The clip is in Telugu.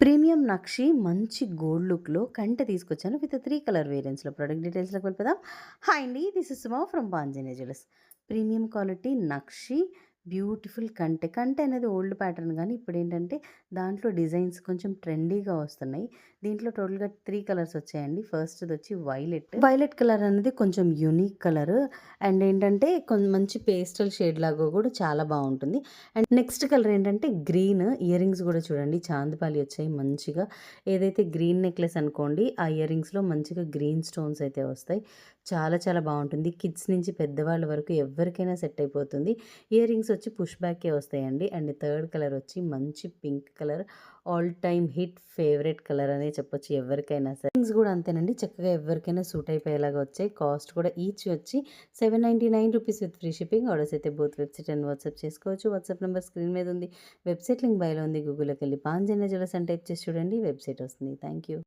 ప్రీమియం నక్షి మంచి గోల్డ్ లుక్‌లో కంటె తీసుకొచ్చాను. With 3 colour వేరియంట్స్‌లో. ప్రొడక్ట్ డీటెయిల్స్‌లోకి వెళ్ళిపోదాం. హాయ్ అండి. This is Suma from Panjaneya jewellers. Premium quality nakshi beautiful kante. కంటె అనేది ఓల్డ్ ప్యాటర్న్ గానీ ఇప్పుడేంటంటే దాంట్లో డిజైన్స్ కొంచెం ట్రెండీగా వస్తున్నాయి. దీంట్లో టోటల్‌గా 3 కలర్స్ వచ్చాయండి. ఫస్ట్‌దొచ్చి వైలెట్. వైలెట్ కలర్ అనేది కొంచెం యూనిక్ కలర్. అండ్ ఏంటంటే మంచి పేస్టల్ షేడ్ లాగా కూడా చాలా బావుంటుంది. అండ్ నెక్స్ట్ కలర్ ఏంటంటే గ్రీన్. ఇయర్ రింగ్స్ కూడా చూడండి చాందిపాలి వచ్చాయి మంచిగా. ఏదైతే గ్రీన్ నెక్లెస్ అనుకోండి ఆ ఇయర్ రింగ్స్‌లో మంచిగా గ్రీన్ స్టోన్స్ అయితే వస్తాయి. చాలా చాలా బావుంటుంది. కిడ్స్ నుంచి పెద్దవాళ్ళ వరకు ఎవ్వరికైనా సెట్ అయిపోతుంది. ఇయర్ రింగ్స్ వచ్చి పుష్ బ్యాకే వస్తాయండి. అండ్ థర్డ్ కలర్ వచ్చి మంచి pink colour. All time hit favourite colour అనే చెప్పొచ్చు ఎవరికైనా సరే. రింగ్స్ కూడా అంతేనండి. చక్కగా ఎవరికైనా సూట్ అయిపోయేలాగా వచ్చాయి. కాస్ట్ కూడా ఈచ్ వచ్చి ₹799 విత్ ఫ్రీ షిప్పింగ్. ఆర్డర్స్ అయితే బోత్ వెబ్‌సైట్ అండ్ వాట్సాప్ చేసుకోవచ్చు. వాట్సాప్ నెంబర్ స్క్రీన్ మీద ఉంది. వెబ్‌సైట్ లింక్ బయోలో ఉంది. గూగుల్‌లోకి వెళ్ళి పాంజనేయ జ్యువెల్లర్స్ అని టైప్ చేసి చూడండి. వెబ్‌సైట్ వస్తుంది. Thank you.